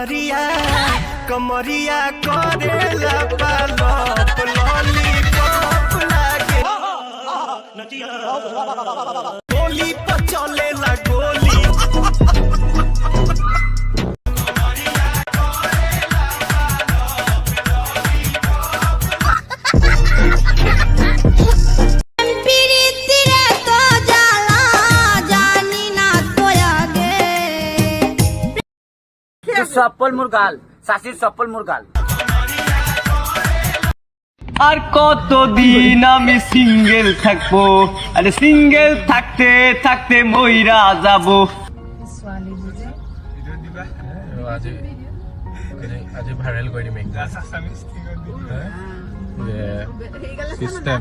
कमरिया करेला पालप लॉलीपॉप लागे गोली पर चलेला गोली সফল মুরগাল শাশির সফল মুরগাল আর কতদিন আমি সিঙ্গেল থাকবো আরে সিঙ্গেল থাকতে থাকতে মইরা যাবো আজি ভাইৰেল কৰি দিম একদম চিষ্টেম